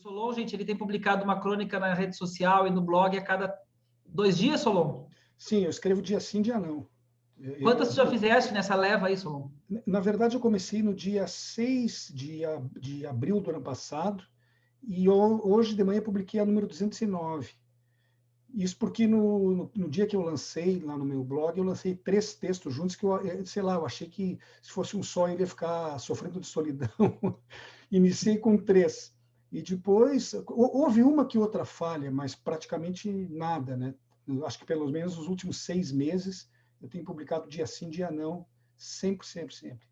Solon, gente, ele tem publicado uma crônica na rede social e no blog a cada 2 dias, Solon? Sim, eu escrevo dia sim, dia não. Quantas tu já fizeste nessa leva aí, Solon? Na verdade, eu comecei no dia 6 de abril do ano passado e hoje de manhã publiquei a número 209. Isso porque no dia que eu lancei lá no meu blog, eu lancei 3 textos juntos que eu, sei lá, eu achei que se fosse um só eu ia ficar sofrendo de solidão. Iniciei com 3. E depois, houve uma que outra falha, mas praticamente nada, né? Eu acho que pelo menos nos últimos 6 meses eu tenho publicado dia sim, dia não, sempre, sempre, sempre.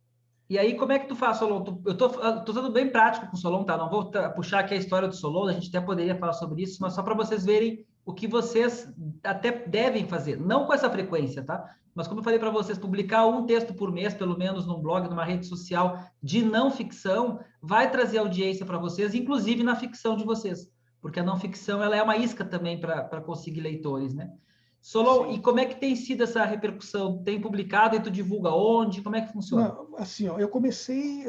E aí, como é que tu faz, Solon? Eu tô sendo bem prático com o Solon, tá? Não vou puxar aqui a história do Solon, a gente até poderia falar sobre isso, mas só para vocês verem o que vocês até devem fazer. Não com essa frequência, tá? Mas como eu falei para vocês, publicar um texto por mês, pelo menos num blog, numa rede social de não ficção, vai trazer audiência para vocês, inclusive na ficção de vocês. Porque a não ficção, ela é uma isca também para conseguir leitores, né? Solon, Sim. e como é que tem sido essa repercussão? Tem publicado e tu divulga onde? Como é que funciona? Não, assim, ó, eu comecei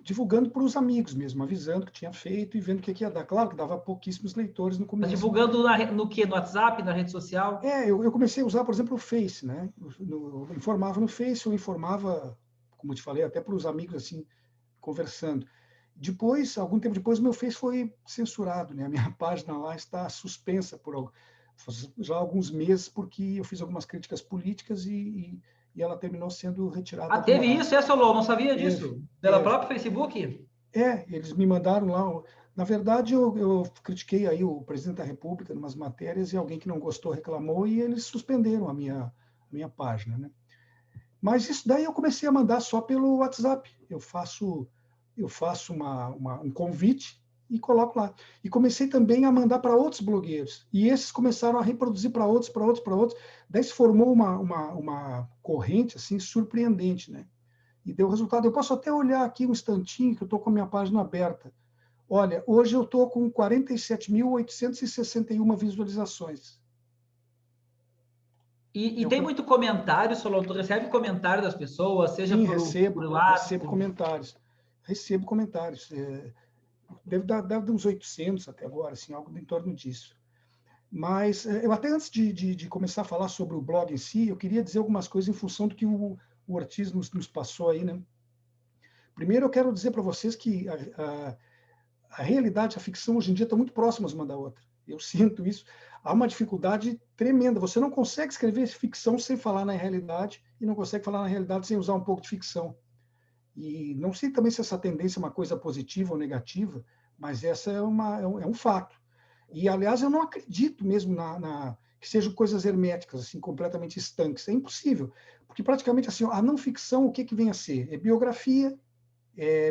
divulgando para os amigos mesmo, avisando que tinha feito e vendo o que ia dar. Claro que dava pouquíssimos leitores no Tá começo. divulgando no quê? No WhatsApp, na rede social? Eu comecei a usar, por exemplo, o Face, né? Eu informava no Face, eu informava, como eu te falei, até para os amigos, assim, conversando. Depois, algum tempo depois, meu Face foi censurado, né? A minha página lá está suspensa por já há alguns meses, porque eu fiz algumas críticas políticas e ela terminou sendo retirada Ah, do teve ar. isso, Solon? Não sabia Teve, disso. Pela teve. própria Facebook? Eles me mandaram lá. Na verdade, eu critiquei aí o presidente da República em umas matérias e alguém que não gostou reclamou e eles suspenderam a minha página, né? Mas isso daí eu comecei a mandar só pelo WhatsApp. Eu faço um convite e coloco lá. E comecei também a mandar para outros blogueiros. E esses começaram a reproduzir para outros, para outros, para outros. Daí se formou uma corrente assim surpreendente, né? E deu resultado. Eu posso até olhar aqui um instantinho, que eu estou com a minha página aberta. Olha, hoje eu estou com 47.861 visualizações. E tem muito comentário, Solon? Tu recebe comentário das pessoas, seja Sim, por recebo WhatsApp? comentários. Recebo comentários. Deve dar uns 800 até agora, assim, algo em torno disso. Mas eu até antes de começar a falar sobre o blog em si, eu queria dizer algumas coisas em função do que o Ortiz nos passou aí, né? Primeiro, eu quero dizer para vocês que a realidade e a ficção hoje em dia estão muito próximas uma da outra. Eu sinto isso. Há uma dificuldade tremenda. Você não consegue escrever ficção sem falar na realidade e não consegue falar na realidade sem usar um pouco de ficção. E não sei também se essa tendência é uma coisa positiva ou negativa, mas essa é um fato. E, aliás, eu não acredito mesmo que sejam coisas herméticas, assim, completamente estanques. É impossível. Porque, praticamente, assim, a não ficção, o que vem a ser? É biografia,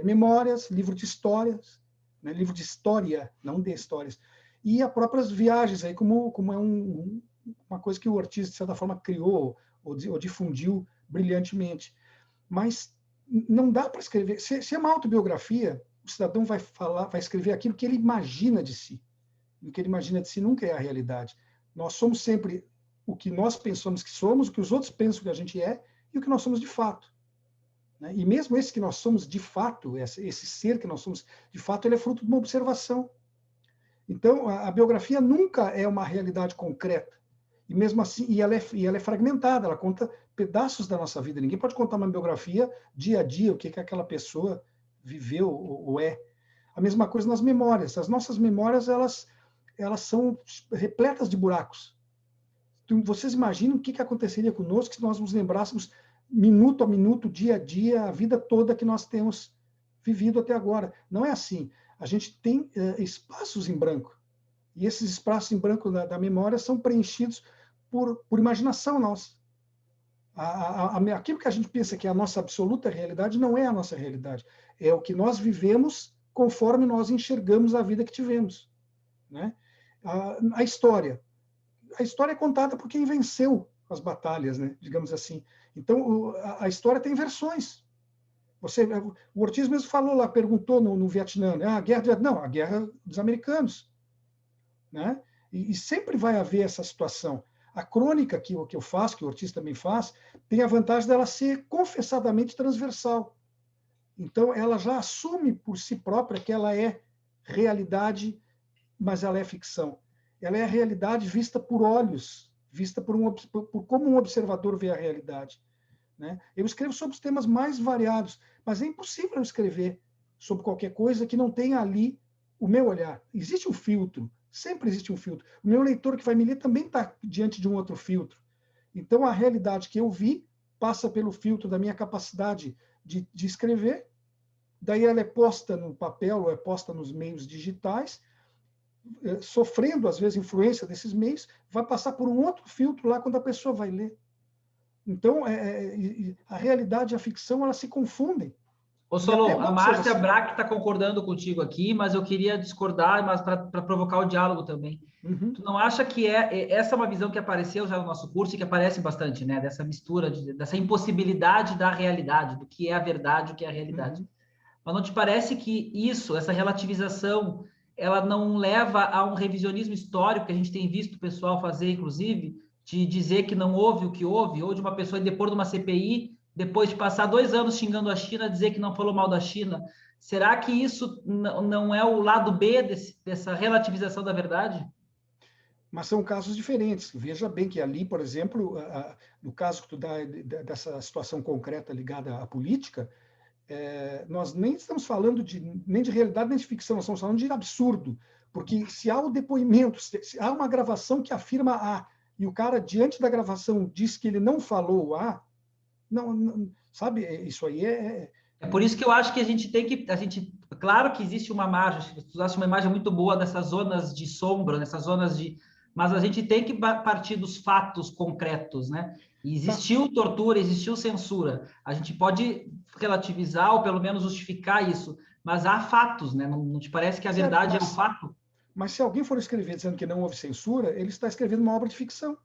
memórias, livro de histórias, né? Livro de história, não de histórias. E as próprias viagens, aí, como é uma coisa que o Ortiz, de certa forma, criou ou difundiu brilhantemente. Mas não dá para escrever. Se é uma autobiografia, o cidadão vai escrever aquilo que ele imagina de si. E o que ele imagina de si nunca é a realidade. Nós somos sempre o que nós pensamos que somos, o que os outros pensam que a gente é e o que nós somos de fato. Né? E mesmo esse que nós somos de fato, esse ser que nós somos de fato, ele é fruto de uma observação. Então, a biografia nunca é uma realidade concreta. E mesmo assim, ela é fragmentada, ela conta pedaços da nossa vida. Ninguém pode contar uma biografia dia a dia, o que aquela pessoa viveu ou é. A mesma coisa nas memórias. As nossas memórias, elas são repletas de buracos. Então, vocês imaginam o que aconteceria conosco se nós nos lembrássemos minuto a minuto, dia a dia, a vida toda que nós temos vivido até agora. Não é assim. A gente tem espaços em branco. E esses espaços em branco da memória são preenchidos por imaginação nossa. Aquilo que a gente pensa que é a nossa absoluta realidade não é a nossa realidade. É o que nós vivemos conforme nós enxergamos a vida que tivemos. Né? A história. A história é contada por quem venceu as batalhas, né? Digamos assim. Então, a história tem versões. O Ortiz mesmo falou lá, perguntou no Vietnã, né? A guerra do Vietnã, não, a guerra dos americanos. Né? E sempre vai haver essa situação. A crônica que eu faço, que o Ortiz também faz, tem a vantagem dela ser confessadamente transversal. Então, ela já assume por si própria que ela é realidade, mas ela é ficção. Ela é a realidade vista por olhos, vista por como um observador vê a realidade. Né? Eu escrevo sobre os temas mais variados, mas é impossível eu escrever sobre qualquer coisa que não tenha ali o meu olhar. Existe um filtro, sempre existe um filtro. O meu leitor que vai me ler também está diante de um outro filtro. Então, a realidade que eu vi passa pelo filtro da minha capacidade de escrever, daí ela é posta no papel ou é posta nos meios digitais, sofrendo, às vezes, influência desses meios, vai passar por um outro filtro lá quando a pessoa vai ler. Então, a realidade e a ficção, elas se confundem. Ô, Solon, a Márcia Braque está concordando contigo aqui, mas eu queria discordar, mas para provocar o diálogo também. Uhum. Tu não acha que essa é uma visão que apareceu já no nosso curso e que aparece bastante, né? Dessa mistura, dessa impossibilidade da realidade, do que é a verdade, o que é a realidade. Uhum. Mas não te parece que isso, essa relativização, ela não leva a um revisionismo histórico que a gente tem visto o pessoal fazer, inclusive, de dizer que não houve o que houve, ou de uma pessoa depor de uma CPI, depois de passar 2 anos xingando a China, dizer que não falou mal da China? Será que isso não é o lado B dessa relativização da verdade? Mas são casos diferentes. Veja bem que ali, por exemplo, no caso que tu dá dessa situação concreta ligada à política, nós nem estamos falando nem de realidade nem de ficção, nós estamos falando de absurdo. Porque se há o depoimento, se há uma gravação que afirma A, e o cara, diante da gravação, diz que ele não falou A, não sabe, isso aí É por isso que eu acho que a gente tem que... claro que existe uma margem, tu usaste uma imagem muito boa dessas zonas de sombra, nessas zonas de... Mas a gente tem que partir dos fatos concretos, né? Existiu tortura, existiu censura. A gente pode relativizar ou pelo menos justificar isso, mas há fatos, né? Não te parece que a verdade é um fato? Mas se alguém for escrever dizendo que não houve censura, ele está escrevendo uma obra de ficção,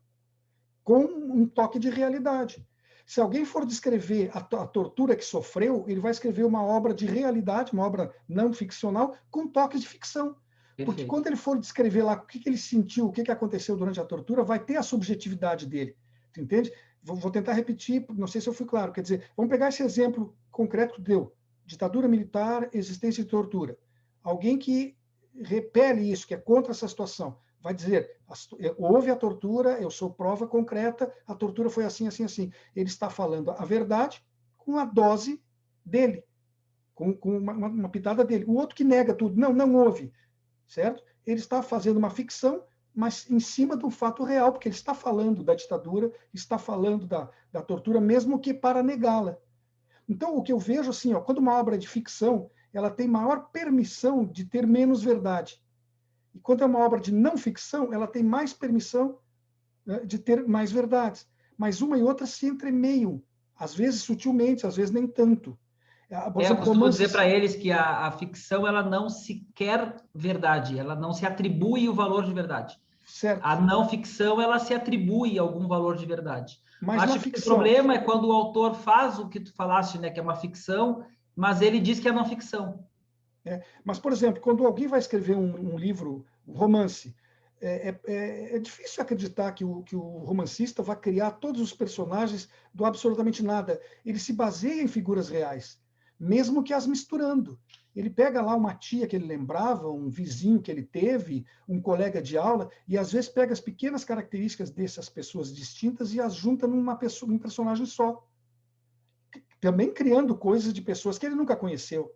com um toque de realidade. Se alguém for descrever a tortura que sofreu, ele vai escrever uma obra de realidade, uma obra não ficcional, com toques de ficção. Perfeito. Porque quando ele for descrever lá o que ele sentiu, o que aconteceu durante a tortura, vai ter a subjetividade dele. Tu entende? Vou tentar repetir, não sei se eu fui claro. Quer dizer, vamos pegar esse exemplo concreto que deu. Ditadura militar, existência de tortura. Alguém que repele isso, que é contra essa situação, vai dizer, houve a tortura, eu sou prova concreta, a tortura foi assim, assim, assim. Ele está falando a verdade com a dose dele, com uma pitada dele. O outro que nega tudo, não houve, certo? Ele está fazendo uma ficção, mas em cima de um fato real, porque ele está falando da ditadura, está falando da tortura, mesmo que para negá-la. Então, o que eu vejo, assim, quando uma obra é de ficção, ela tem maior permissão de ter menos verdade. E quando é uma obra de não ficção, ela tem mais permissão, né, de ter mais verdades. Mas uma e outra se entremeiam, às vezes sutilmente, às vezes nem tanto. Eu costumo dizer para eles que a ficção ela não se quer verdade, ela não se atribui o valor de verdade. Certo. A não ficção ela se atribui algum valor de verdade. Mas acho que o problema é quando o autor faz o que tu falaste, né, que é uma ficção, mas ele diz que é não ficção. Mas, por exemplo, quando alguém vai escrever um livro, um romance, é difícil acreditar que o romancista vai criar todos os personagens do absolutamente nada. Ele se baseia em figuras reais, mesmo que as misturando. Ele pega lá uma tia que ele lembrava, um vizinho que ele teve, um colega de aula, e às vezes pega as pequenas características dessas pessoas distintas e as junta num personagem só. Também criando coisas de pessoas que ele nunca conheceu.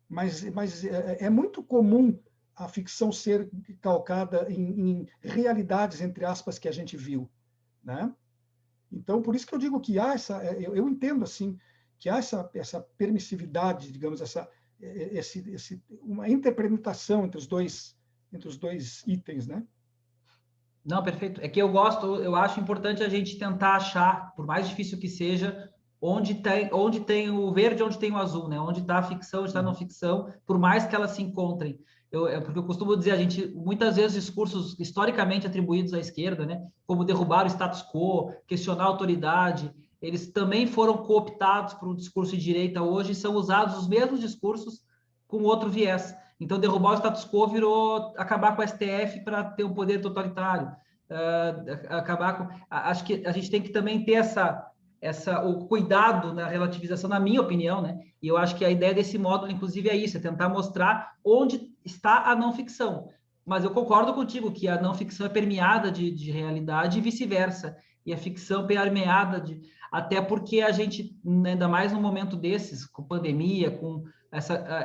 Mas é muito comum a ficção ser calcada em realidades, entre aspas, que a gente viu, né? Então, por isso que eu digo que há eu entendo assim, que há essa permissividade, digamos, uma interpretação entre os dois itens, né? Não, perfeito. É que eu acho importante a gente tentar achar, por mais difícil que seja, onde tem o verde, onde tem o azul, né? Onde está a ficção, onde está a não ficção, por mais que elas se encontrem. Porque eu costumo dizer, muitas vezes, discursos historicamente atribuídos à esquerda, né? Como derrubar o status quo, questionar a autoridade, eles também foram cooptados por um discurso de direita hoje e são usados os mesmos discursos com outro viés. Então, derrubar o status quo virou acabar com o STF para ter um poder totalitário. Acabar com... Acho que a gente tem que também ter o cuidado na relativização, na minha opinião, né? E eu acho que a ideia desse módulo, inclusive, é isso, é tentar mostrar onde está a não ficção. Mas eu concordo contigo que a não ficção é permeada de realidade e vice-versa. E a ficção é permeada de... Até porque a gente, né, ainda mais num momento desses, com pandemia, com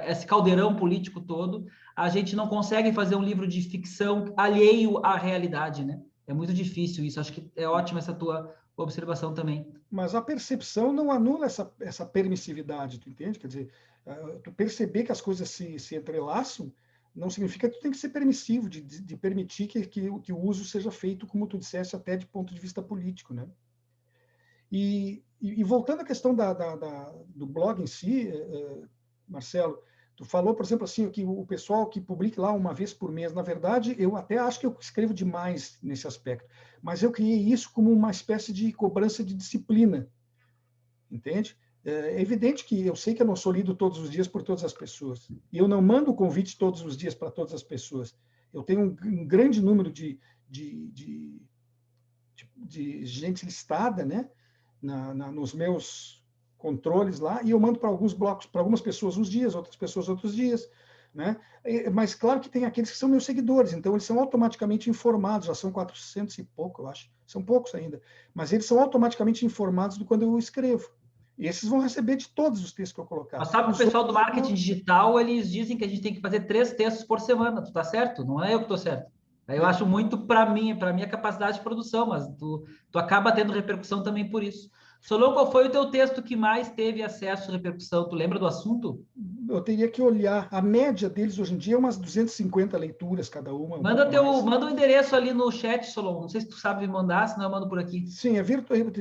esse caldeirão político todo, a gente não consegue fazer um livro de ficção alheio à realidade, né? É muito difícil isso. Acho que é ótima essa tua observação também. Mas a percepção não anula essa permissividade, tu entende? Quer dizer, tu perceber que as coisas se entrelaçam não significa que tu tem que ser permissivo, de permitir que o uso seja feito, como tu disseste, até de ponto de vista político, né? E voltando à questão do blog em si, Marcelo, tu falou, por exemplo, assim, que o pessoal que publica lá uma vez por mês, na verdade, eu até acho que eu escrevo demais nesse aspecto, mas eu criei isso como uma espécie de cobrança de disciplina, entende? É evidente que eu sei que eu não sou lido todos os dias por todas as pessoas, e eu não mando convite todos os dias para todas as pessoas. Eu tenho um grande número de gente listada, né, nos meus controles lá, e eu mando para alguns blocos, para algumas pessoas uns dias, outras pessoas outros dias, né? Mas claro que tem aqueles que são meus seguidores, então eles são automaticamente informados, já são 400 e pouco, eu acho, são poucos ainda, mas eles são automaticamente informados do quando eu escrevo. E esses vão receber de todos os textos que eu colocar. Mas sabe que o pessoal do marketing digital, eles dizem que a gente tem que fazer 3 textos por semana. Tu tá certo? Não é eu que tô certo. Eu acho muito para minha capacidade de produção, mas tu acaba tendo repercussão também por isso. Solon, qual foi o teu texto que mais teve acesso à repercussão? Tu lembra do assunto? Eu teria que olhar. A média deles hoje em dia é umas 250 leituras cada uma, um pouco mais. Manda o endereço ali no chat, Solon. Não sei se tu sabe me mandar, senão eu mando por aqui. Sim,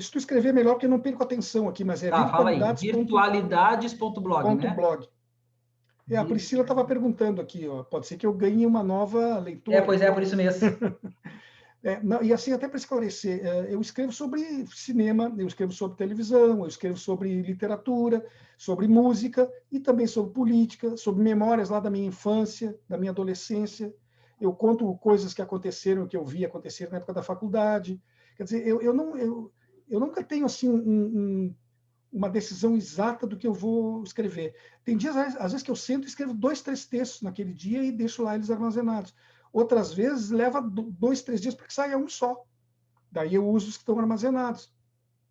se tu escrever melhor, porque eu não perco atenção aqui, mas é Tá, fala aí. virtualidades.blog. Virtualidades.blog, né? A Priscila estava perguntando aqui, ó, pode ser que eu ganhe uma nova leitora. Pois é, por isso mesmo. Não, e assim, até para esclarecer, eu escrevo sobre cinema, eu escrevo sobre televisão, eu escrevo sobre literatura, sobre música e também sobre política, sobre memórias lá da minha infância, da minha adolescência. Eu conto coisas que aconteceram, que eu vi acontecer na época da faculdade. Quer dizer, eu nunca tenho assim uma decisão exata do que eu vou escrever. Tem dias, às vezes, que eu sento e escrevo 2, 3 textos naquele dia e deixo lá eles armazenados. Outras vezes leva 2, 3 dias para que saia um só. Daí eu uso os que estão armazenados,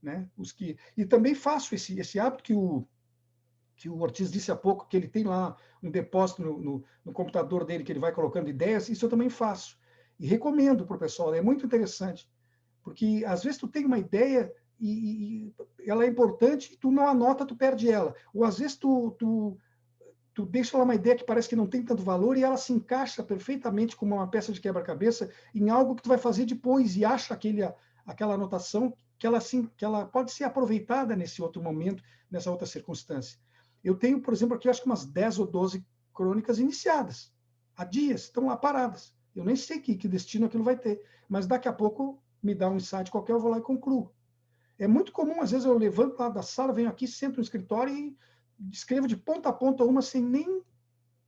né? E também faço esse hábito que o Ortiz disse há pouco, que ele tem lá um depósito no computador dele, que ele vai colocando ideias, isso eu também faço. E recomendo para o pessoal, é muito interessante, porque às vezes tu tem uma ideia e ela é importante, e tu não anota, tu perde ela. Ou às vezes tu deixa lá uma ideia que parece que não tem tanto valor e ela se encaixa perfeitamente como uma peça de quebra-cabeça em algo que tu vai fazer depois e acha aquela anotação que ela pode ser aproveitada nesse outro momento, nessa outra circunstância. Eu tenho, por exemplo, aqui acho que umas 10 ou 12 crônicas iniciadas, há dias, estão lá paradas. Eu nem sei que destino aquilo vai ter, mas daqui a pouco me dá um insight qualquer, eu vou lá e concluo. É muito comum, às vezes eu levanto lá da sala, venho aqui, sento no escritório e escrevo de ponta a ponta uma sem nem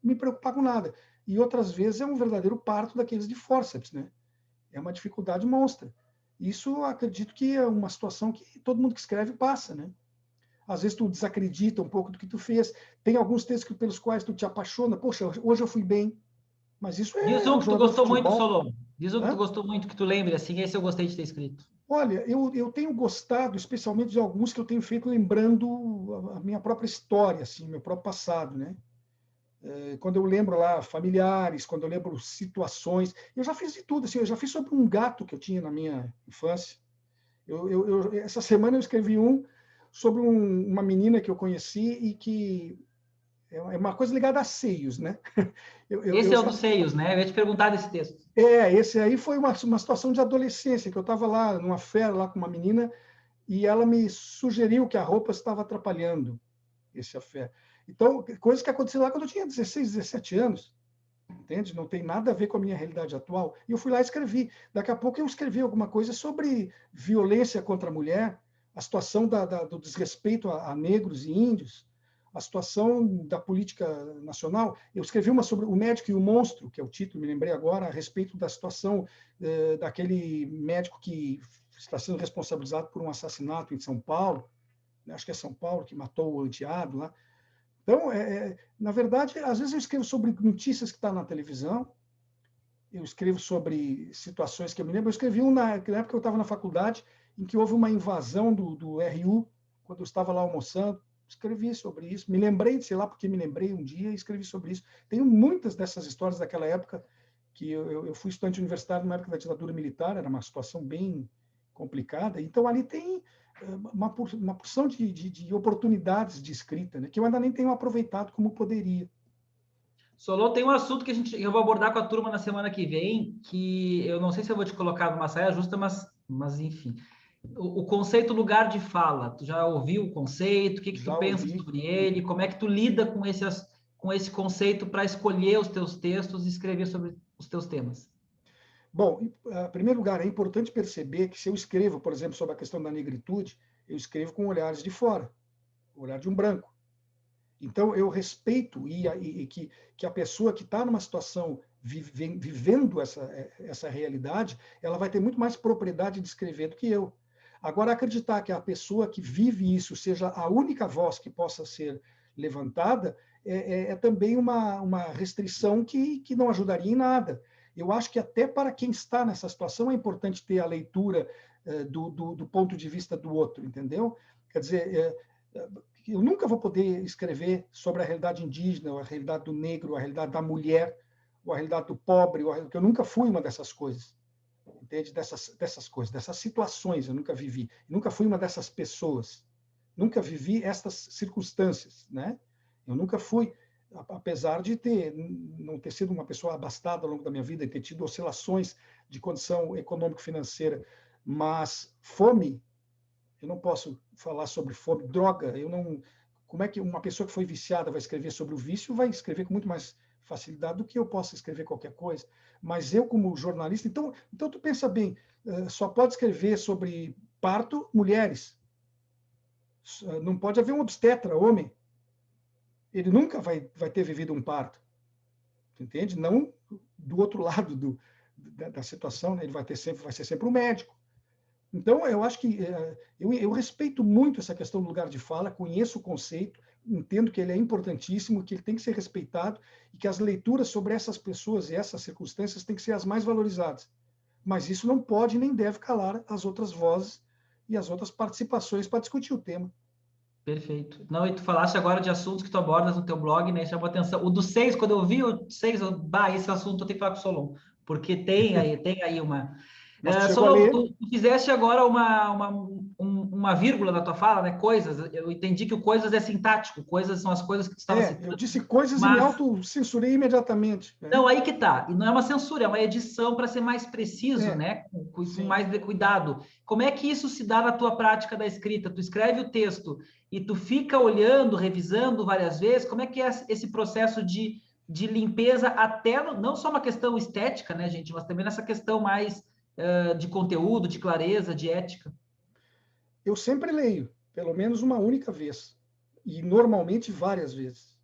me preocupar com nada. E outras vezes é um verdadeiro parto daqueles de fórceps, né? É uma dificuldade monstra. Isso, acredito que é uma situação que todo mundo que escreve passa, né? Às vezes tu desacredita um pouco do que tu fez. Tem alguns textos pelos quais tu te apaixona. Poxa, hoje eu fui bem. Mas isso Diz é um um que tu jogador de gostou muito, futebol. Solon. Diz um que tu Hã? gostou muito, que tu lembre, assim, esse eu gostei de ter escrito. Olha, eu tenho gostado, especialmente de alguns que eu tenho feito lembrando a minha própria história, assim, meu próprio passado, né? Quando eu lembro lá familiares, quando eu lembro situações, eu já fiz de tudo, assim, eu já fiz sobre um gato que eu tinha na minha infância. Essa semana eu escrevi sobre uma menina que eu conheci e que é uma coisa ligada a seios, né? Esse é o dos seios, né? Eu ia te perguntar desse texto. Esse aí foi uma situação de adolescência, que eu estava lá numa festa lá com uma menina e ela me sugeriu que a roupa estava atrapalhando esse afé. Então, coisas que aconteceram lá quando eu tinha 16, 17 anos, entende? Não tem nada a ver com a minha realidade atual. E eu fui lá e escrevi. Daqui a pouco eu escrevi alguma coisa sobre violência contra a mulher, a situação do desrespeito a negros e índios, a situação da política nacional. Eu escrevi uma sobre O Médico e o Monstro, que é o título, me lembrei agora, a respeito da situação daquele médico que está sendo responsabilizado por um assassinato em São Paulo, né? Acho que é São Paulo, que matou o enteado lá. Então, na verdade, às vezes eu escrevo sobre notícias que estão na televisão, eu escrevo sobre situações que eu me lembro. Eu escrevi na época que eu estava na faculdade, em que houve uma invasão do RU, quando eu estava lá almoçando. Escrevi sobre isso. Me lembrei, sei lá porque me lembrei um dia, e escrevi sobre isso. Tenho muitas dessas histórias daquela época, que eu fui estudante universitário na época da ditadura militar, era uma situação bem complicada. Então, ali tem uma porção de oportunidades de escrita, né, que eu ainda nem tenho aproveitado como poderia. Solon, tem um assunto que eu vou abordar com a turma na semana que vem, que eu não sei se eu vou te colocar numa saia justa, mas enfim. O conceito lugar de fala. Tu já ouviu o conceito? O que tu Já pensa ouvi. sobre ele? Como é que tu lida com esse conceito para escolher os teus textos e escrever sobre os teus temas? Bom, em primeiro lugar, é importante perceber que se eu escrevo, por exemplo, sobre a questão da negritude, eu escrevo com olhares de fora, o olhar de um branco. Então, eu respeito que a pessoa que está numa situação vivendo essa realidade, ela vai ter muito mais propriedade de escrever do que eu. Agora, acreditar que a pessoa que vive isso seja a única voz que possa ser levantada é também uma restrição que não ajudaria em nada. Eu acho que até para quem está nessa situação é importante ter a leitura do ponto de vista do outro, entendeu? Quer dizer, eu nunca vou poder escrever sobre a realidade indígena, ou a realidade do negro, a realidade da mulher, ou a realidade do pobre, porque eu nunca fui uma dessas coisas, entende? Dessas coisas, dessas situações eu nunca vivi. Eu nunca fui uma dessas pessoas. Nunca vivi estas circunstâncias, né? Eu nunca fui, apesar de não ter sido uma pessoa abastada ao longo da minha vida e ter tido oscilações de condição econômico-financeira, mas fome, eu não posso falar sobre fome, droga, eu não. Como é que uma pessoa que foi viciada vai escrever sobre o vício? Vai escrever com muito mais facilidade do que eu possa escrever qualquer coisa. Mas eu, como jornalista, então tu pensa bem, só pode escrever sobre parto mulheres. Não pode haver um obstetra, homem. Ele nunca vai ter vivido um parto. Entende? Não do outro lado da situação, né? Ele vai ser sempre um médico. Então, eu acho que eu respeito muito essa questão do lugar de fala, conheço o conceito, entendo que ele é importantíssimo, que ele tem que ser respeitado e que as leituras sobre essas pessoas e essas circunstâncias têm que ser as mais valorizadas. Mas isso não pode nem deve calar as outras vozes e as outras participações para discutir o tema. Perfeito. Não, e tu falaste agora de assuntos que tu abordas no teu blog, né? Chamou atenção. O do 6, quando eu vi o 6, esse assunto eu tenho que falar com o Solon, porque tem aí uma. Mas tu chegou a Solon, ler? tu fizeste agora uma vírgula na tua fala, né? Coisas. Eu entendi que o coisas é sintático, coisas são as coisas que tu estava Eu citando, disse coisas e me mas autocensurei imediatamente. Né? não, aí que tá. E não é uma censura, é uma edição para ser mais preciso, É, né? Com sim. mais cuidado. Como é que isso se dá na tua prática da escrita? Tu escreve o texto e tu fica olhando, revisando várias vezes. Como é que é esse processo de limpeza, até não só uma questão estética, né, gente, mas também nessa questão mais de conteúdo, de clareza, de ética? Eu sempre leio, pelo menos uma única vez. E normalmente várias vezes,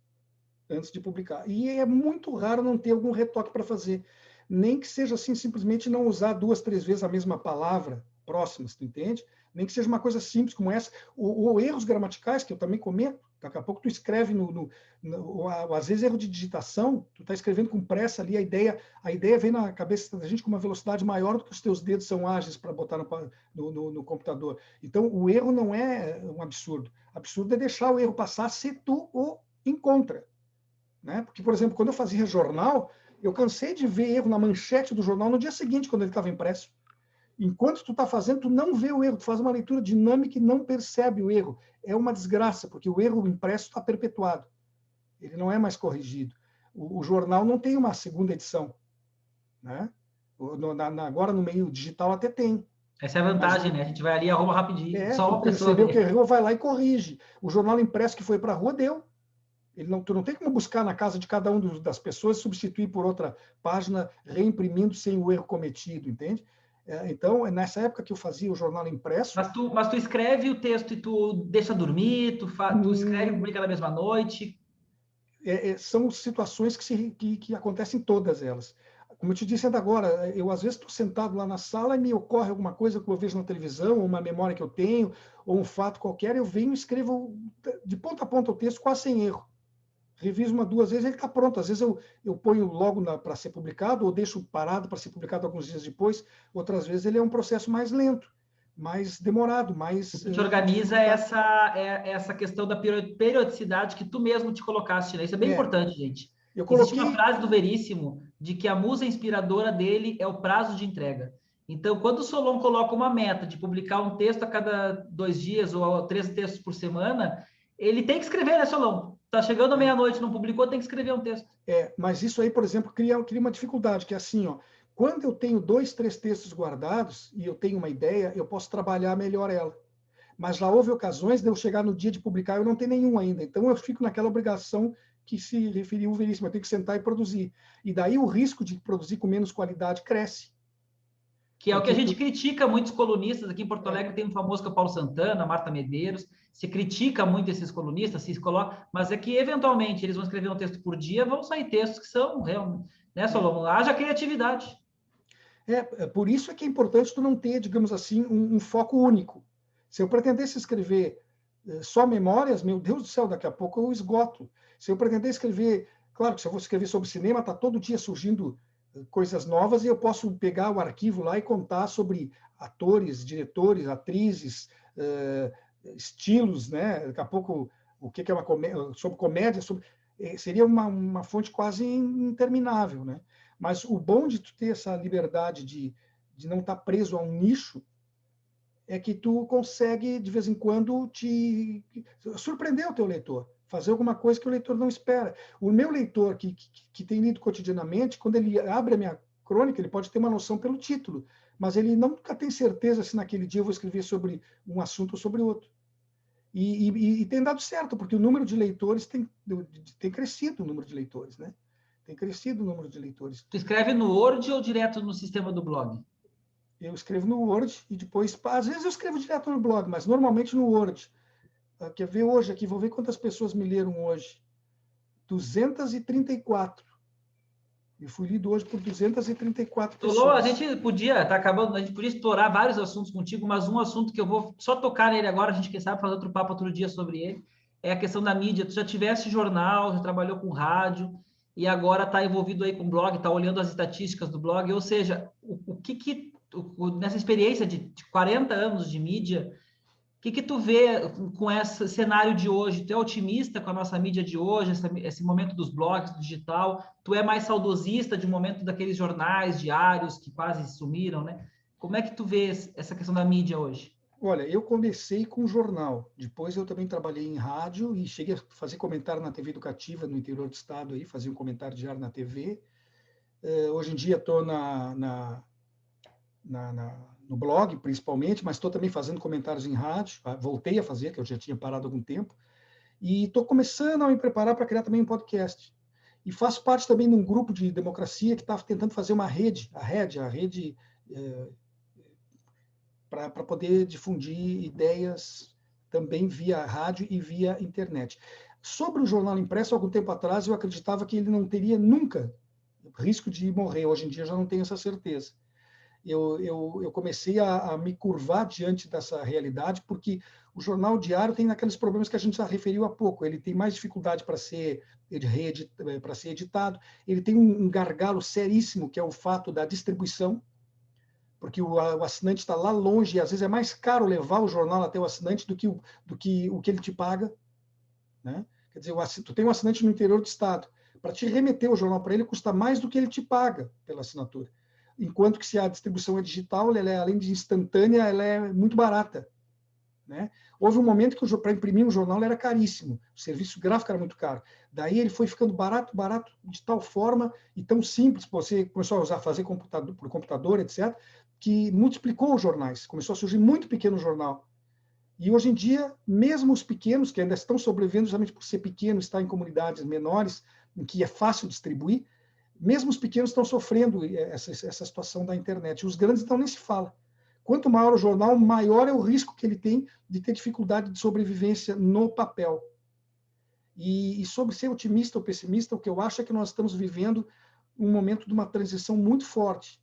antes de publicar. E é muito raro não ter algum retoque para fazer. Nem que seja assim, simplesmente não usar 2, 3 vezes a mesma palavra próximas, tu entende? Nem que seja uma coisa simples como essa. Ou erros gramaticais, que eu também cometo. Daqui a pouco tu escreve às vezes erro de digitação, tu está escrevendo com pressa ali, a ideia vem na cabeça da gente com uma velocidade maior do que os teus dedos são ágeis para botar no computador. Então, o erro não é um absurdo. Absurdo é deixar o erro passar se tu o encontra. Né? Porque, por exemplo, quando eu fazia jornal, eu cansei de ver erro na manchete do jornal no dia seguinte, quando ele estava impresso. Enquanto tu está fazendo, tu não vê o erro, tu faz uma leitura dinâmica e não percebe o erro. É uma desgraça, porque o erro impresso está perpetuado. Ele não é mais corrigido. O jornal não tem uma segunda edição. Né? Agora, no meio digital, até tem. Essa é a Mas vantagem, né? A gente vai ali, arruma rapidinho, só tu uma pessoa percebeu que vê. errou, vai lá e corrige. O jornal impresso que foi para a rua deu. Tu não tem como buscar na casa de cada um das pessoas, substituir por outra página, reimprimindo sem o erro cometido, entende? Então, nessa época que eu fazia o jornal impresso. Mas tu escreve o texto e tu deixa dormir, tu escreve e hum, publica na mesma noite. São situações que acontecem todas elas. como eu te disse ainda agora, eu às vezes estou sentado lá na sala e me ocorre alguma coisa que eu vejo na televisão, ou uma memória que eu tenho, ou um fato qualquer, eu venho e escrevo de ponta a ponta o texto, quase sem erro. Reviso uma, duas vezes, ele está pronto. Às vezes eu ponho logo para ser publicado, ou deixo parado para ser publicado alguns dias depois. Outras vezes ele é um processo mais lento, mais demorado, mais... O que te organiza essa questão da periodicidade que tu mesmo te colocaste, né? Isso é bem importante, gente. Eu Existe coloquei... uma frase do Veríssimo de que a musa inspiradora dele é o prazo de entrega. Então, quando o Solon coloca uma meta de publicar um texto a cada 2 dias ou 3 textos por semana, ele tem que escrever, né, Solon? Tá chegando à meia-noite, não publicou, tem que escrever um texto. Mas isso aí, por exemplo, cria uma dificuldade, que é assim, ó, quando eu tenho 2, 3 textos guardados e eu tenho uma ideia, eu posso trabalhar melhor ela. Mas já houve ocasiões de eu chegar no dia de publicar e eu não tenho nenhum ainda. Então eu fico naquela obrigação que se referiu o Veríssimo, eu tenho que sentar e produzir. E daí o risco de produzir com menos qualidade cresce. Que é o que a gente critica muitos colunistas. Aqui em Porto Alegre tem um famoso que é o Paulo Santana, Marta Medeiros. Se critica muito esses colunistas, se coloca, mas é que eventualmente eles vão escrever um texto por dia, vão sair textos que são realmente, né, Solomon? Haja criatividade. Por isso é que é importante tu não ter, digamos assim, um foco único. Se eu pretendesse escrever só memórias, meu Deus do céu, daqui a pouco eu esgoto. Se eu pretender escrever, claro que se eu vou escrever sobre cinema, está todo dia surgindo coisas novas e eu posso pegar o arquivo lá e contar sobre atores, diretores, atrizes, estilos, né? Daqui a pouco o que é uma comédia, sobre comédia, seria uma fonte quase interminável, né? Mas o bom de tu ter essa liberdade de não estar preso a um nicho é que tu consegue, de vez em quando, te surpreender o teu leitor, fazer alguma coisa que o leitor não espera. O meu leitor, que tem lido cotidianamente, quando ele abre a minha crônica, ele pode ter uma noção pelo título, mas ele nunca tem certeza se naquele dia eu vou escrever sobre um assunto ou sobre outro. E tem dado certo, porque o número de leitores tem crescido, o número de leitores, né? Tem crescido o número de leitores. Tu escreve no Word ou direto no sistema do blog? Eu escrevo no Word e depois, às vezes eu escrevo direto no blog, mas normalmente no Word. Quer ver hoje aqui? Vou ver quantas pessoas me leram hoje. 234. Eu fui lido hoje por 234 Solon, a pessoas. gente podia, tá acabando, a gente podia explorar vários assuntos contigo, mas um assunto que eu vou só tocar nele agora, a gente quem sabe fazer outro papo outro dia sobre ele, é a questão da mídia. Tu já tivesse jornal, já trabalhou com rádio, e agora está envolvido aí com blog, está olhando as estatísticas do blog, ou seja, nessa experiência de 40 anos de mídia, o que tu vê com esse cenário de hoje? Tu é otimista com a nossa mídia de hoje, esse momento dos blogs, do digital? Tu é mais saudosista de um momento daqueles jornais diários que quase sumiram, né? Como é que tu vê essa questão da mídia hoje? Olha, eu comecei com jornal. Depois eu também trabalhei em rádio e cheguei a fazer comentário na TV educativa no interior do estado, aí, fazia um comentário diário na TV. Hoje em dia estou no blog, principalmente, mas estou também fazendo comentários em rádio. Voltei a fazer, que eu já tinha parado há algum tempo. E estou começando a me preparar para criar também um podcast. E faço parte também de um grupo de democracia que está tentando fazer uma rede, a rede para poder difundir ideias também via rádio e via internet. Sobre o jornal impresso, algum tempo atrás, eu acreditava que ele não teria nunca risco de morrer. Hoje em dia, eu já não tenho essa certeza. Eu comecei a me curvar diante dessa realidade, porque o jornal diário tem aqueles problemas que a gente já referiu há pouco. Ele tem mais dificuldade para ser editado, ele tem um gargalo seríssimo, que é o fato da distribuição, porque o assinante está lá longe e às vezes é mais caro levar o jornal até o assinante do que o que ele te paga, né? Quer dizer, tu tem um assinante no interior do estado, para te remeter o jornal para ele custa mais do que ele te paga pela assinatura. Enquanto que se a distribuição é digital, ela é, além de instantânea, ela é muito barata, né? Houve um momento que para imprimir um jornal era caríssimo, o serviço gráfico era muito caro. Daí ele foi ficando barato de tal forma e tão simples, você começou a fazer por computador, etc., que multiplicou os jornais, começou a surgir muito pequeno jornal. E hoje em dia, mesmo os pequenos, que ainda estão sobrevivendo justamente por ser pequeno, estar em comunidades menores, em que é fácil distribuir, mesmo os pequenos estão sofrendo essa situação da internet. Os grandes, então, nem se fala. Quanto maior o jornal, maior é o risco que ele tem de ter dificuldade de sobrevivência no papel. E sobre ser otimista ou pessimista, o que eu acho é que nós estamos vivendo um momento de uma transição muito forte.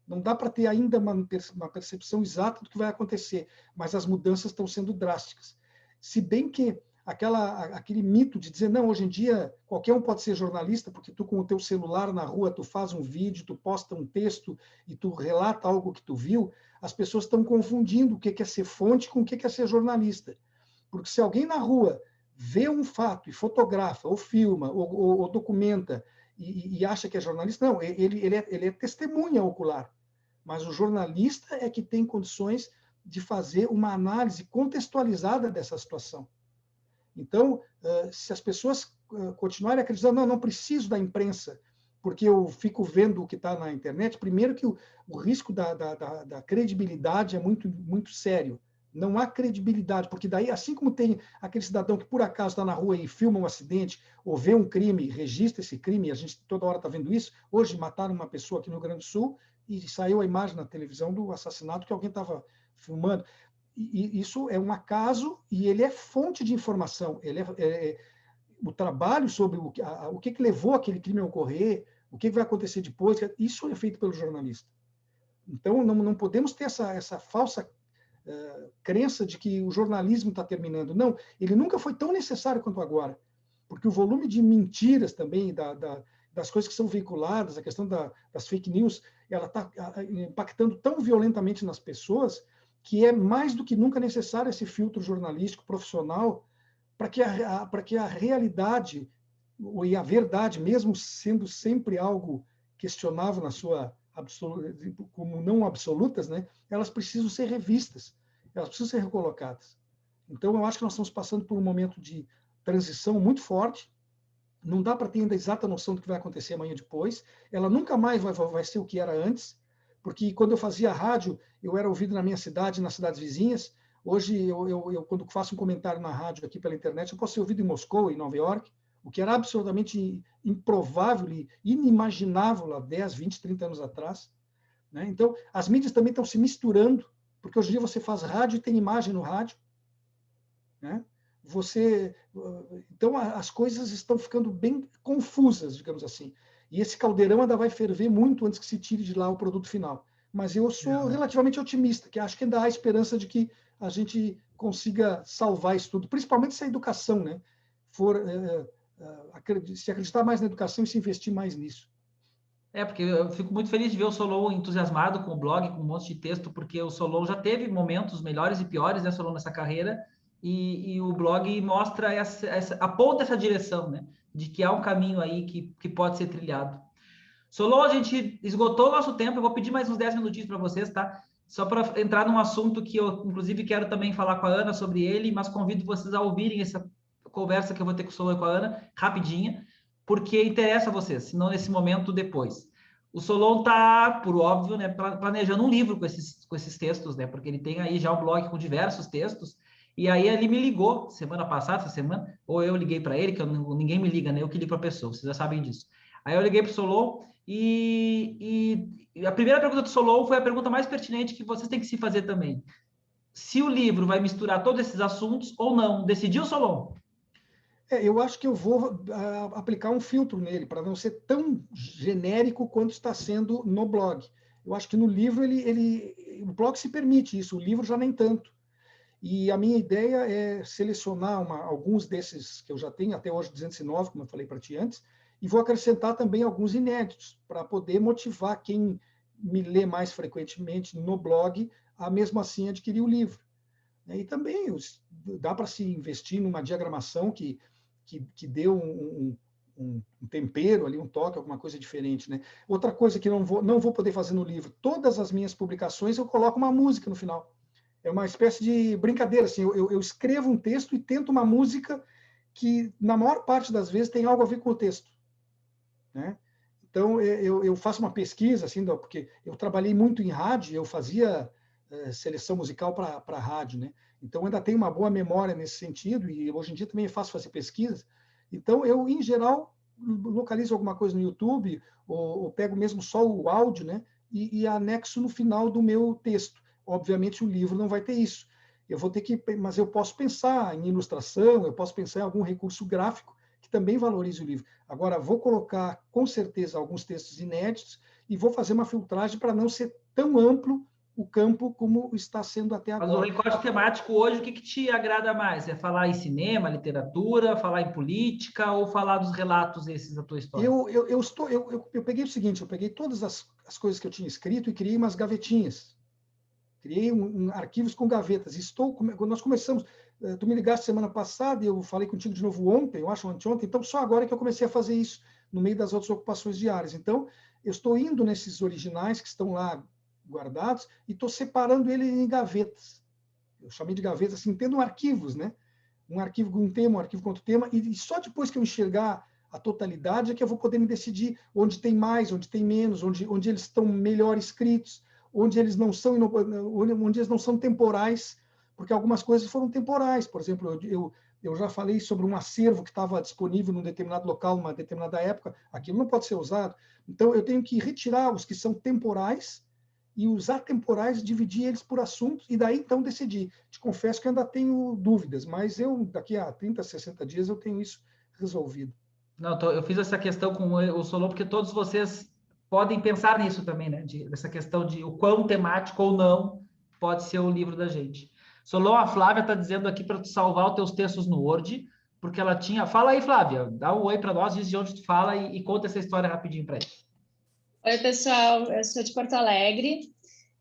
Não dá para ter ainda uma percepção exata do que vai acontecer, mas as mudanças estão sendo drásticas. Se bem que aquele mito de dizer, não, hoje em dia qualquer um pode ser jornalista, porque tu com o teu celular na rua, tu faz um vídeo, tu posta um texto e tu relata algo que tu viu, as pessoas estão confundindo o que é ser fonte com o que é ser jornalista. Porque se alguém na rua vê um fato e fotografa, ou filma, ou documenta, e acha que é jornalista, não, ele é testemunha ocular. Mas o jornalista é que tem condições de fazer uma análise contextualizada dessa situação. Então, se as pessoas continuarem acreditando, não preciso da imprensa, porque eu fico vendo o que está na internet, primeiro que o risco da credibilidade é muito, muito sério. Não há credibilidade, porque daí, assim como tem aquele cidadão que por acaso está na rua e filma um acidente, ou vê um crime, registra esse crime, a gente toda hora está vendo isso. Hoje mataram uma pessoa aqui no Rio Grande do Sul e saiu a imagem na televisão do assassinato que alguém estava filmando. E isso é um acaso e ele é fonte de informação. O trabalho sobre o que levou aquele crime a ocorrer, o que vai acontecer depois, isso é feito pelo jornalista. Então, não podemos ter essa falsa crença de que o jornalismo está terminando. Não, ele nunca foi tão necessário quanto agora, porque o volume de mentiras também, das coisas que são veiculadas, a questão das fake news, ela está impactando tão violentamente nas pessoas que é mais do que nunca necessário esse filtro jornalístico profissional para que a realidade e a verdade, mesmo sendo sempre algo questionável na sua como não absolutas, né, elas precisam ser revistas, elas precisam ser recolocadas. Então, eu acho que nós estamos passando por um momento de transição muito forte. Não dá para ter ainda a exata noção do que vai acontecer amanhã depois. Ela nunca mais vai ser o que era antes, porque quando eu fazia rádio, eu era ouvido na minha cidade, nas cidades vizinhas. Hoje, quando faço um comentário na rádio aqui pela internet, eu posso ser ouvido em Moscou, em Nova York, o que era absolutamente improvável e inimaginável há 10, 20, 30 anos atrás. Né? Então, as mídias também estão se misturando, porque hoje em dia você faz rádio e tem imagem no rádio. Né? Então, as coisas estão ficando bem confusas, digamos assim. E esse caldeirão ainda vai ferver muito antes que se tire de lá o produto final. Mas eu sou relativamente otimista, que acho que ainda há esperança de que a gente consiga salvar isso tudo, principalmente se a educação, né, for se acreditar mais na educação e se investir mais nisso. Porque eu fico muito feliz de ver o Solon entusiasmado com o blog, com um monte de texto, porque o Solon já teve momentos melhores e piores, né, Solon, nessa carreira, e o blog mostra aponta essa direção, né, de que há um caminho aí que pode ser trilhado. Solon, a gente esgotou o nosso tempo, eu vou pedir mais uns 10 minutinhos para vocês, tá? Só para entrar num assunto que eu, inclusive, quero também falar com a Ana sobre ele, mas convido vocês a ouvirem essa conversa que eu vou ter com o Solon e com a Ana, rapidinha, porque interessa a vocês, se não nesse momento, depois. O Solon está, por óbvio, né, planejando um livro com esses textos, né, porque ele tem aí já um blog com diversos textos, e aí ele me ligou semana passada, essa semana, ou eu liguei para ele, que ninguém me liga, né, eu que ligo para a pessoa, vocês já sabem disso. Aí eu liguei para o Solon e a primeira pergunta do Solon foi a pergunta mais pertinente que vocês têm que se fazer também. Se o livro vai misturar todos esses assuntos ou não, decidiu, Solon? Eu acho que eu vou aplicar um filtro nele, para não ser tão genérico quanto está sendo no blog. Eu acho que no livro o blog se permite isso, o livro já nem tanto. E a minha ideia é selecionar alguns desses que eu já tenho, até hoje 209, como eu falei para ti antes, e vou acrescentar também alguns inéditos, para poder motivar quem me lê mais frequentemente no blog a mesmo assim adquirir o livro. E também dá para se investir numa diagramação que dê um tempero ali, um toque, alguma coisa diferente. Né? Outra coisa que não vou poder fazer no livro, todas as minhas publicações eu coloco uma música no final. É uma espécie de brincadeira, assim, eu escrevo um texto e tento uma música que, na maior parte das vezes, tem algo a ver com o texto. Né? Então, eu faço uma pesquisa, assim, porque eu trabalhei muito em rádio, eu fazia seleção musical para rádio, né? Então, ainda tenho uma boa memória nesse sentido, e hoje em dia também é fácil fazer pesquisas. Então, eu, em geral, localizo alguma coisa no YouTube, ou pego mesmo só o áudio, né? E anexo no final do meu texto. Obviamente, o livro não vai ter isso. Mas eu posso pensar em ilustração, eu posso pensar em algum recurso gráfico que também valorize o livro. Agora, vou colocar, com certeza, alguns textos inéditos e vou fazer uma filtragem para não ser tão amplo o campo como está sendo até Mas o agora. recorte temático hoje, o que te agrada mais? É falar em cinema, literatura, falar em política ou falar dos relatos esses da tua história? Eu peguei o seguinte, eu peguei todas as coisas que eu tinha escrito e criei umas gavetinhas. Criei arquivos com gavetas. Quando nós começamos, tu me ligaste semana passada e eu falei contigo de novo ontem, eu acho anteontem, então só agora que eu comecei a fazer isso, no meio das outras ocupações diárias. Então, eu estou indo nesses originais que estão lá guardados e estou separando ele em gavetas. Eu chamei de gavetas, assim, tendo arquivos, né? Um arquivo com um tema, um arquivo com outro tema, e só depois que eu enxergar a totalidade é que eu vou poder me decidir onde tem mais, onde tem menos, onde eles estão melhor escritos, onde eles não são onde eles não são temporais, porque algumas coisas foram temporais. Por exemplo, eu já falei sobre um acervo que estava disponível num determinado local, numa determinada época, aquilo não pode ser usado. Então, eu tenho que retirar os que são temporais e os atemporais, dividir eles por assuntos, e daí, então, decidir. Te confesso que ainda tenho dúvidas, mas daqui a 30, 60 dias, eu tenho isso resolvido. Não, eu fiz essa questão com o Solon, porque todos vocês podem pensar nisso também, né? Dessa questão de o quão temático ou não pode ser o livro da gente. Solon, a Flávia está dizendo aqui para tu salvar os teus textos no Word, porque ela tinha. Fala aí, Flávia, dá um oi para nós, diz de onde tu fala e conta essa história rapidinho para eles. Oi, pessoal, eu sou de Porto Alegre.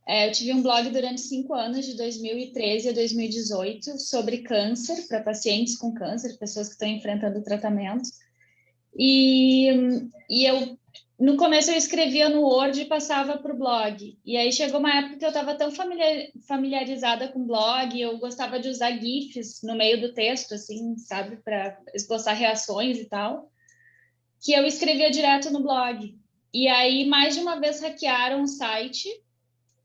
Eu tive um blog durante 5 anos, de 2013 a 2018, sobre câncer, para pacientes com câncer, pessoas que estão enfrentando tratamento. E eu, no começo, eu escrevia no Word e passava para o blog. E aí chegou uma época que eu estava tão familiarizada com o blog, eu gostava de usar GIFs no meio do texto, assim, sabe, para esboçar reações e tal, que eu escrevia direto no blog. E aí, mais de uma vez, hackearam o site.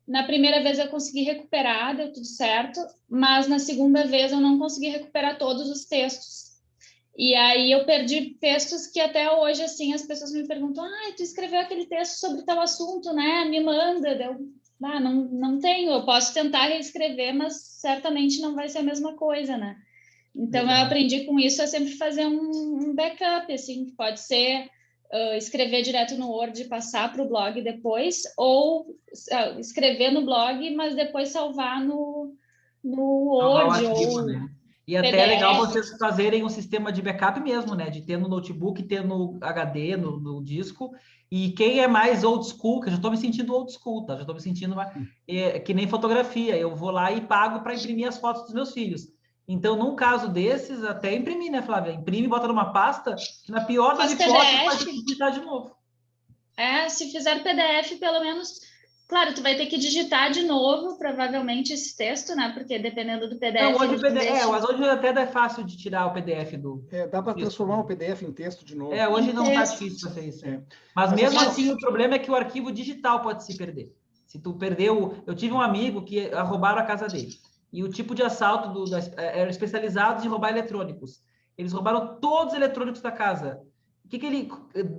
Na primeira vez eu consegui recuperar, deu tudo certo, mas na segunda vez eu não consegui recuperar todos os textos. E aí eu perdi textos que até hoje, assim, as pessoas me perguntam: tu escreveu aquele texto sobre tal assunto, né? Me manda. Não tenho, eu posso tentar reescrever, mas certamente não vai ser a mesma coisa, né? Então, eu aprendi com isso a sempre fazer um backup, assim, que pode ser escrever direto no Word e passar para o blog depois, ou escrever no blog, mas depois salvar no Word Arquivo, ou né? E até é legal PDF. vocês fazerem um sistema de backup mesmo, né? De ter no notebook, ter no HD, no disco. E quem é mais old school, que eu já estou me sentindo old school, tá? Já estou me sentindo que nem fotografia. Eu vou lá e pago para imprimir as fotos dos meus filhos. Então, num caso desses, até imprimir, né, Flávia? Imprime, bota numa pasta, que na pior das hipóteses, vai ter que digitar de novo. Se fizer PDF, pelo menos... Claro, tu vai ter que digitar de novo, provavelmente, esse texto, né? Porque dependendo do PDF... Não, hoje o PDF, mas hoje até é fácil de tirar o PDF do... Dá para transformar o PDF em texto de novo. Hoje não está difícil fazer isso. Mas mesmo assim, o problema é que o arquivo digital pode se perder. Se tu perdeu... Eu tive um amigo que roubaram a casa dele. E o tipo de assalto era especializado em roubar eletrônicos. Eles roubaram todos os eletrônicos da casa.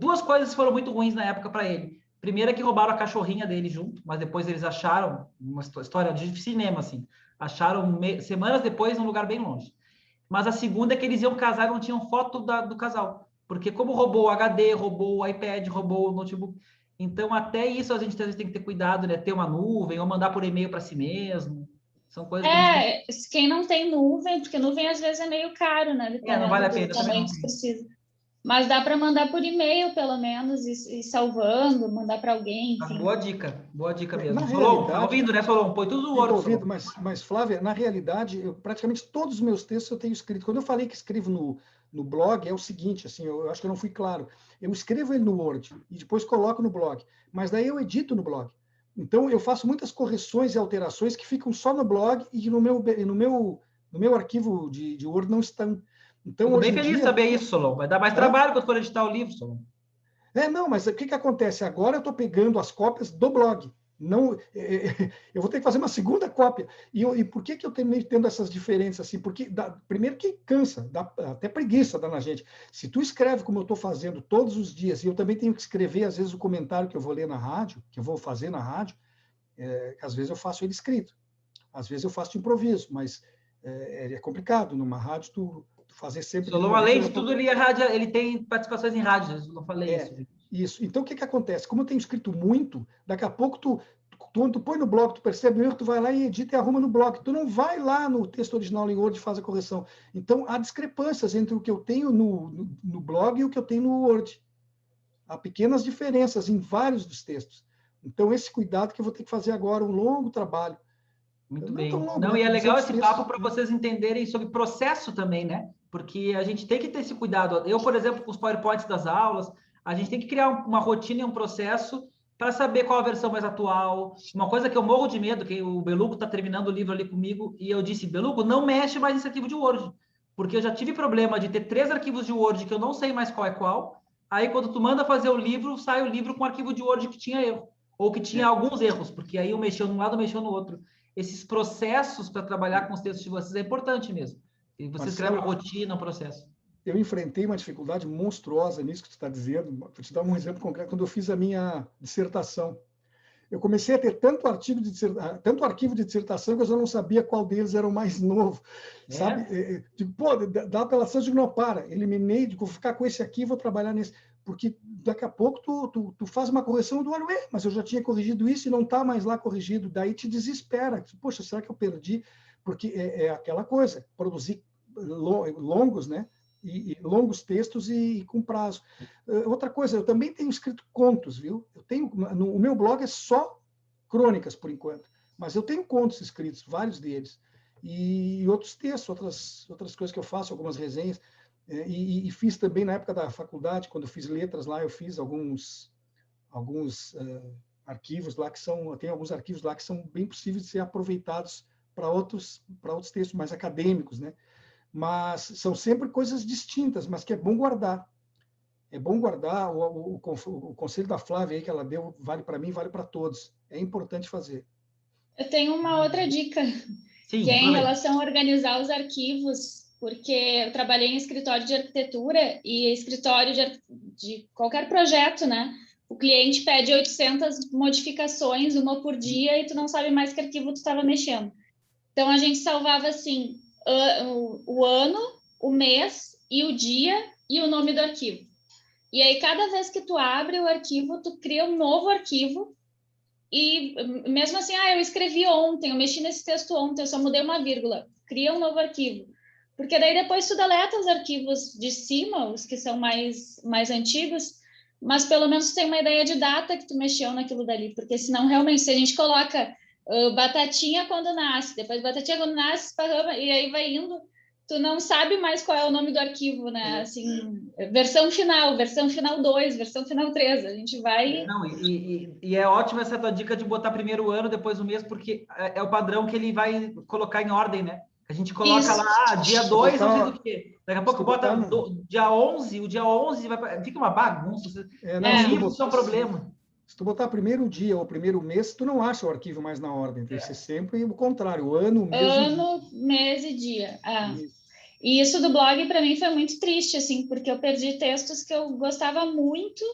Duas coisas foram muito ruins na época para ele. Primeiro é que roubaram a cachorrinha dele junto, mas depois eles acharam, uma história de cinema, assim, acharam semanas depois num lugar bem longe. Mas a segunda é que eles iam casar e não tinham foto do casal. Porque como roubou o HD, roubou o iPad, roubou o notebook. Então, até isso a gente às vezes tem que ter cuidado, né? Ter uma nuvem ou mandar por e-mail para si mesmo. São coisas que a gente tem que... Quem não tem nuvem, porque nuvem às vezes é meio caro, né? não vale a pena. Do tamanho que precisa. Mas dá para mandar por e-mail, pelo menos, e salvando, mandar para alguém, enfim. Boa dica mesmo. Na Solon, realidade, tá ouvindo, né, Solon? Põe tudo no Word, ouvindo, mas, Flávia, na realidade, praticamente todos os meus textos eu tenho escrito. Quando eu falei que escrevo no blog, é o seguinte, assim, eu acho que eu não fui claro. Eu escrevo ele no Word e depois coloco no blog, mas daí eu edito no blog. Então, eu faço muitas correções e alterações que ficam só no blog e no meu arquivo de Word não estão. Então, fico bem feliz de saber isso, Solon. Vai dar mais trabalho quando for editar o livro, Solon. Não, mas o que acontece? Agora eu estou pegando as cópias do blog. Não, eu vou ter que fazer uma segunda cópia. E por que eu terminei tendo essas diferenças assim? Porque, primeiro, que cansa, dá até preguiça dá na gente. Se tu escreve como eu estou fazendo todos os dias, e eu também tenho que escrever, às vezes, o comentário que eu vou ler na rádio, que eu vou fazer na rádio, às vezes eu faço ele escrito, às vezes eu faço de improviso, mas é complicado. Numa rádio, tu fazer sempre... Solon, além de tudo, ele tem participações em rádios, eu não falei isso. Isso. Então, o que acontece? Como eu tenho escrito muito, daqui a pouco quando tu põe no blog, tu percebe o erro, tu vai lá e edita e arruma no blog. Tu não vai lá no texto original em Word e faz a correção. Então, há discrepâncias entre o que eu tenho no blog e o que eu tenho no Word. Há pequenas diferenças em vários dos textos. Então, esse cuidado que eu vou ter que fazer agora, um longo trabalho. Muito bem. Não, e é legal esse papo para vocês entenderem sobre processo também, né? Porque a gente tem que ter esse cuidado. Eu, por exemplo, com os PowerPoints das aulas, a gente tem que criar uma rotina e um processo para saber qual a versão mais atual. Uma coisa que eu morro de medo, que o Belugo está terminando o livro ali comigo, e eu disse, Belugo, não mexe mais nesse arquivo de Word, porque eu já tive problema de ter 3 arquivos de Word que eu não sei mais qual é qual. Aí, quando tu manda fazer o livro, sai o livro com um arquivo de Word que tinha erro, ou que tinha alguns erros, porque aí um mexeu num lado, mexeu no outro. Esses processos para trabalhar com os textos de vocês é importante mesmo. E vocês criam uma rotina, um processo. Eu enfrentei uma dificuldade monstruosa nisso que tu está dizendo. Vou te dar um exemplo concreto. Quando eu fiz a minha dissertação, eu comecei a ter tanto arquivo de dissertação que eu já não sabia qual deles era o mais novo. Sabe? Digo, pô, dá apelação, digo, não, para. Eliminei, digo, vou ficar com esse aqui, vou trabalhar nesse. Porque daqui a pouco tu faz uma correção do olho, mas eu já tinha corrigido isso e não está mais lá corrigido. Daí te desespera. Poxa, será que eu perdi? Porque é aquela coisa, produzir longos, né? E longos textos e com prazo. Outra coisa, eu também tenho escrito contos, viu? O meu blog é só crônicas, por enquanto, mas eu tenho contos escritos, vários deles, e outros textos, outras coisas que eu faço, algumas resenhas, e fiz também na época da faculdade, quando eu fiz letras lá, eu fiz alguns arquivos lá tem alguns arquivos lá que são bem possíveis de ser aproveitados para outros textos mais acadêmicos, né? Mas são sempre coisas distintas, mas que é bom guardar. É bom guardar. O conselho da Flávia aí que ela deu vale para mim, vale para todos. É importante fazer. Eu tenho uma outra dica, Sim, que é em relação a organizar os arquivos, porque eu trabalhei em escritório de arquitetura e escritório de qualquer projeto, né? O cliente pede 800 modificações, uma por dia, e tu não sabe mais que arquivo tu estava mexendo. Então, a gente salvava, assim, o ano, o mês e o dia e o nome do arquivo. E aí, cada vez que tu abre o arquivo, tu cria um novo arquivo. E mesmo assim, eu escrevi ontem, eu mexi nesse texto ontem, eu só mudei uma vírgula. Cria um novo arquivo. Porque daí depois tu deleta os arquivos de cima, os que são mais antigos, mas pelo menos tu tem uma ideia de data que tu mexeu naquilo dali. Porque senão, realmente, se a gente coloca batatinha quando nasce, depois batatinha quando nasce, e aí vai indo, tu não sabe mais qual é o nome do arquivo, né? Assim, versão final 2, versão final 3, a gente vai... Não, e é ótima essa tua dica de botar primeiro o ano, depois o mês, porque é o padrão que ele vai colocar em ordem, né? A gente coloca Isso. lá, dia 2, não sei do quê. Daqui a pouco bota dia 11, o dia 11 fica uma bagunça. Isso é um problema. Se tu botar primeiro dia ou primeiro mês, tu não acha o arquivo mais na ordem. Tem que ser sempre o contrário, o ano, mês e dia. E isso do blog, para mim, foi muito triste, assim, porque eu perdi textos que eu gostava muito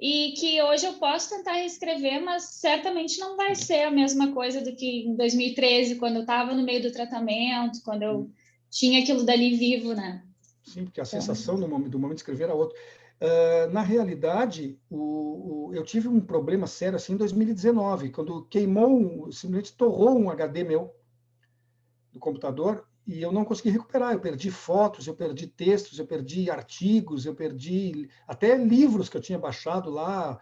e que hoje eu posso tentar reescrever, mas certamente não vai ser a mesma coisa do que em 2013, quando eu estava no meio do tratamento, quando eu tinha aquilo dali vivo, né? Sim, porque a sensação do momento de escrever era outra. Na realidade, eu tive um problema sério assim em 2019, quando simplesmente torrou um HD meu do computador e eu não consegui recuperar. Eu perdi fotos, eu perdi textos, eu perdi artigos, eu perdi até livros que eu tinha baixado lá,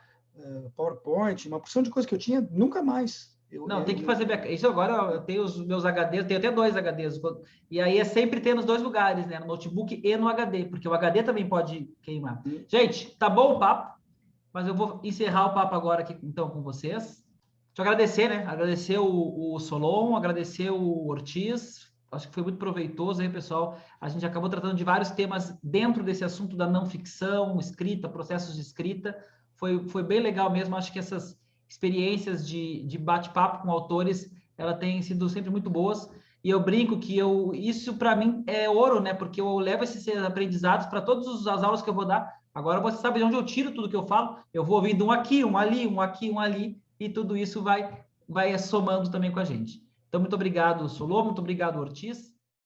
PowerPoint, uma porção de coisas que eu tinha, nunca mais. Tem que fazer isso agora. Eu tenho os meus HDs, tenho até 2 HDs, e aí é sempre ter nos 2 lugares, né? No notebook e no HD, porque o HD também pode queimar. Gente, tá bom o papo, mas eu vou encerrar o papo agora aqui então com vocês. Te agradecer, né? Agradecer o Solon, agradecer o Ortiz. Acho que foi muito proveitoso aí, pessoal. A gente acabou tratando de vários temas dentro desse assunto da não ficção, escrita, processos de escrita. Foi bem legal mesmo. Acho que essas experiências de bate-papo com autores, elas têm sido sempre muito boas. E eu brinco que isso para mim é ouro, né? Porque eu levo esses aprendizados para todas as aulas que eu vou dar. Agora você sabe de onde eu tiro tudo que eu falo. Eu vou ouvindo um aqui, um ali, um aqui, um ali, e tudo isso vai somando também com a gente. Então, muito obrigado, Solon, muito obrigado, Ortiz.